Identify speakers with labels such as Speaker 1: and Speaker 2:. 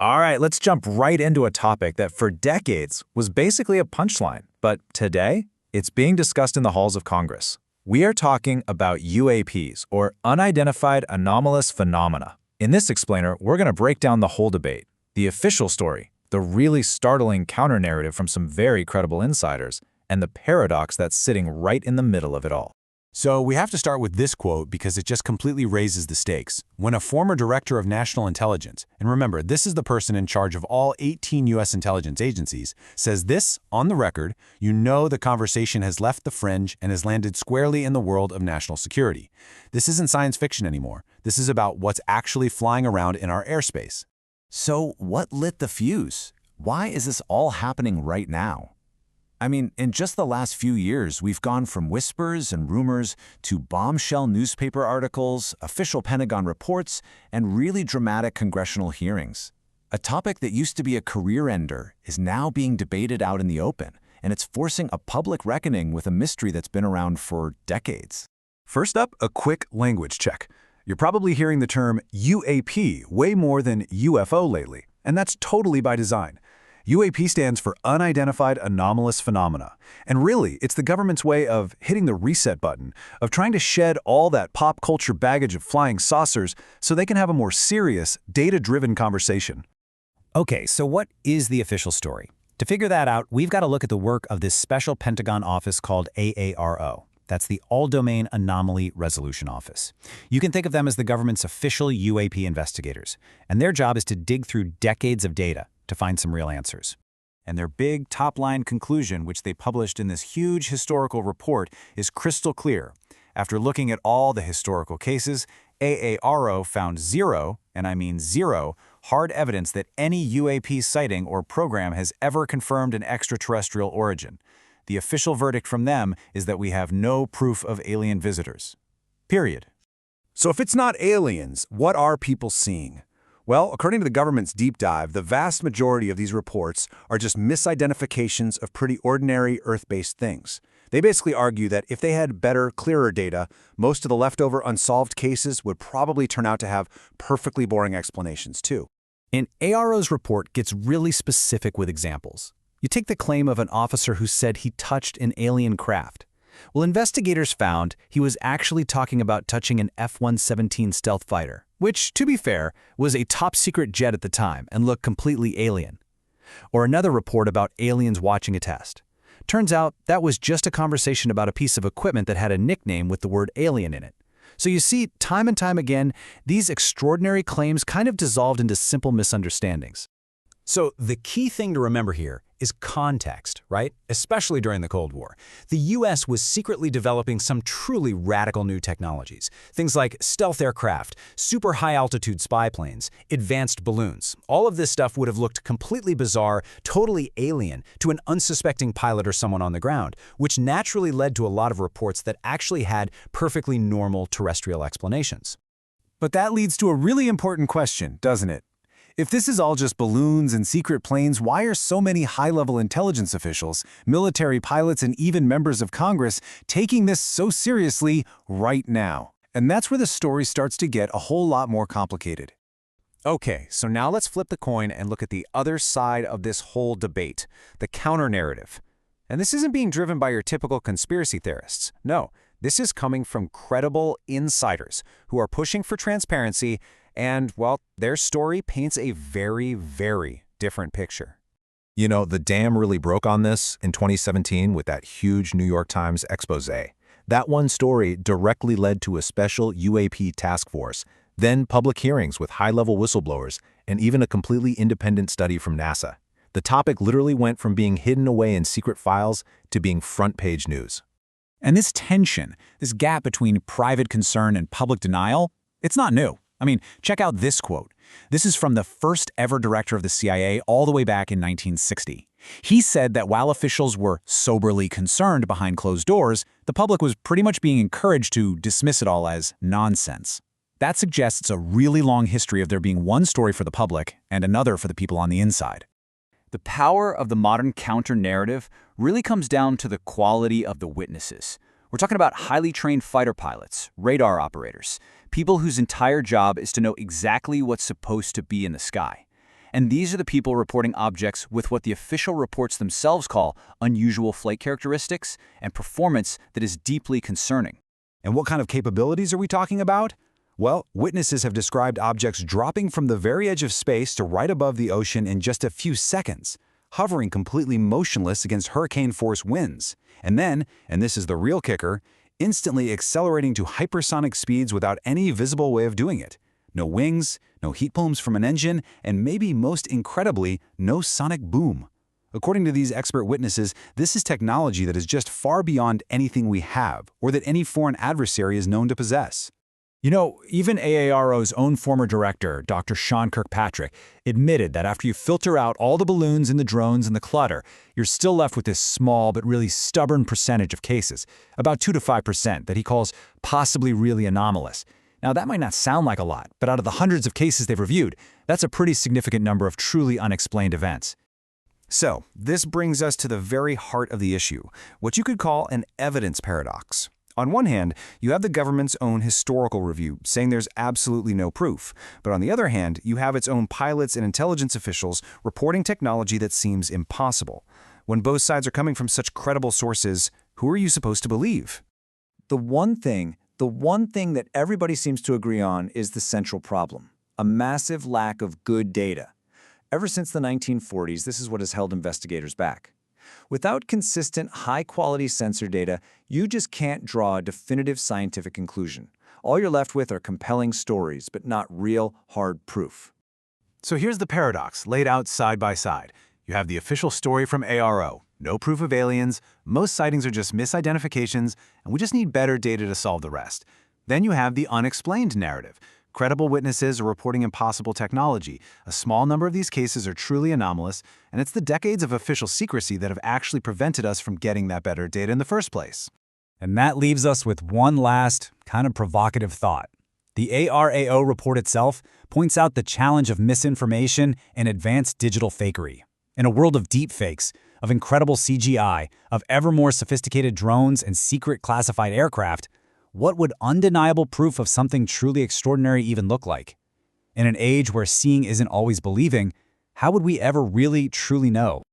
Speaker 1: All right, let's jump right into a topic that for decades was basically a punchline, but today it's being discussed in the halls of Congress. We are talking about UAPs, or Unidentified Anomalous Phenomena. In this explainer, we're going to break down the whole debate, the official story, the really startling counter-narrative from some very credible insiders, and the paradox that's sitting right in the middle of it all.
Speaker 2: So we have to start with this quote because it just completely raises the stakes. When a former director of national intelligence, and remember, this is the person in charge of all 18 U.S. intelligence agencies, says this on the record, you know the conversation has left the fringe and has landed squarely in the world of national security. This isn't science fiction anymore. This is about what's actually flying around in our airspace.
Speaker 3: So what lit the fuse? Why is this all happening right now? I mean, in just the last few years, we've gone from whispers and rumors to bombshell newspaper articles, official Pentagon reports, and really dramatic congressional hearings. A topic that used to be a career ender is now being debated out in the open, and it's forcing a public reckoning with a mystery that's been around for decades.
Speaker 4: First up, a quick language check. You're probably hearing the term UAP way more than UFO lately, and that's totally by design. UAP stands for Unidentified Anomalous Phenomena, and really, it's the government's way of hitting the reset button, of trying to shed all that pop culture baggage of flying saucers so they can have a more serious, data-driven conversation.
Speaker 5: Okay, so what is the official story? To figure that out, we've got to look at the work of this special Pentagon office called AARO. That's the All-Domain Anomaly Resolution Office. You can think of them as the government's official UAP investigators, and their job is to dig through decades of data to find some real answers. And their big top-line conclusion, which they published in this huge historical report, is crystal clear. After looking at all the historical cases, AARO found zero, and I mean zero, hard evidence that any UAP sighting or program has ever confirmed an extraterrestrial origin. The official verdict from them is that we have no proof of alien visitors. Period.
Speaker 4: So if it's not aliens, what are people seeing? Well, according to the government's deep dive, the vast majority of these reports are just misidentifications of pretty ordinary Earth-based things. They basically argue that if they had better, clearer data, most of the leftover unsolved cases would probably turn out to have perfectly boring explanations too.
Speaker 5: And ARO's report gets really specific with examples. You take the claim of an officer who said he touched an alien craft. Well, investigators found he was actually talking about touching an F-117 stealth fighter, which, to be fair, was a top-secret jet at the time and looked completely alien. Or another report about aliens watching a test. Turns out that was just a conversation about a piece of equipment that had a nickname with the word alien in it. So you see, time and time again, these extraordinary claims kind of dissolved into simple misunderstandings.
Speaker 2: So the key thing to remember here is context, right? Especially during the Cold War. The U.S. was secretly developing some truly radical new technologies. Things like stealth aircraft, super high-altitude spy planes, advanced balloons. All of this stuff would have looked completely bizarre, totally alien to an unsuspecting pilot or someone on the ground, which naturally led to a lot of reports that actually had perfectly normal terrestrial explanations.
Speaker 4: But that leads to a really important question, doesn't it? If this is all just balloons and secret planes, why are so many high-level intelligence officials, military pilots, and even members of Congress taking this so seriously right now? And that's where the story starts to get a whole lot more complicated.
Speaker 2: Okay, so now let's flip the coin and look at the other side of this whole debate, the counter-narrative. And this isn't being driven by your typical conspiracy theorists. No, this is coming from credible insiders who are pushing for transparency. And, well, their story paints a very, very different picture.
Speaker 1: You know, the dam really broke on this in 2017 with that huge New York Times expose. That one story directly led to a special UAP task force, then public hearings with high-level whistleblowers, and even a completely independent study from NASA. The topic literally went from being hidden away in secret files to being front-page news.
Speaker 6: And this tension, this gap between private concern and public denial, it's not new. I mean, check out this quote. This is from the first ever director of the CIA all the way back in 1960. He said that while officials were soberly concerned behind closed doors, the public was pretty much being encouraged to dismiss it all as nonsense. That suggests a really long history of there being one story for the public and another for the people on the inside.
Speaker 7: The power of the modern counter-narrative really comes down to the quality of the witnesses. We're talking about highly trained fighter pilots, radar operators, people whose entire job is to know exactly what's supposed to be in the sky. And these are the people reporting objects with what the official reports themselves call unusual flight characteristics and performance that is deeply concerning.
Speaker 4: And what kind of capabilities are we talking about? Well, witnesses have described objects dropping from the very edge of space to right above the ocean in just a few seconds, hovering completely motionless against hurricane-force winds, and then, and this is the real kicker, instantly accelerating to hypersonic speeds without any visible way of doing it. No wings, no heat plumes from an engine, and maybe most incredibly, no sonic boom. According to these expert witnesses, this is technology that is just far beyond anything we have, or that any foreign adversary is known to possess.
Speaker 1: You know, even AARO's own former director, Dr. Sean Kirkpatrick, admitted that after you filter out all the balloons and the drones and the clutter, you're still left with this small but really stubborn percentage of cases, about 2 to 5%, that he calls possibly really anomalous. Now, that might not sound like a lot, but out of the hundreds of cases they've reviewed, that's a pretty significant number of truly unexplained events.
Speaker 4: So, this brings us to the very heart of the issue, what you could call an evidence paradox. On one hand, you have the government's own historical review saying there's absolutely no proof. But on the other hand, you have its own pilots and intelligence officials reporting technology that seems impossible. When both sides are coming from such credible sources, who are you supposed to believe?
Speaker 6: The one thing that everybody seems to agree on is the central problem: a massive lack of good data. Ever since the 1940s, this is what has held investigators back. Without consistent, high-quality sensor data, you just can't draw a definitive scientific conclusion. All you're left with are compelling stories, but not real, hard proof.
Speaker 4: So here's the paradox laid out side by side. You have the official story from ARO, no proof of aliens, most sightings are just misidentifications, and we just need better data to solve the rest. Then you have the unexplained narrative. Credible witnesses are reporting impossible technology. A small number of these cases are truly anomalous, and it's the decades of official secrecy that have actually prevented us from getting that better data in the first place.
Speaker 5: And that leaves us with one last, kind of provocative thought. The ARAO report itself points out the challenge of misinformation and advanced digital fakery. In a world of deepfakes, of incredible CGI, of ever more sophisticated drones and secret classified aircraft, what would undeniable proof of something truly extraordinary even look like? In an age where seeing isn't always believing, how would we ever really, truly know?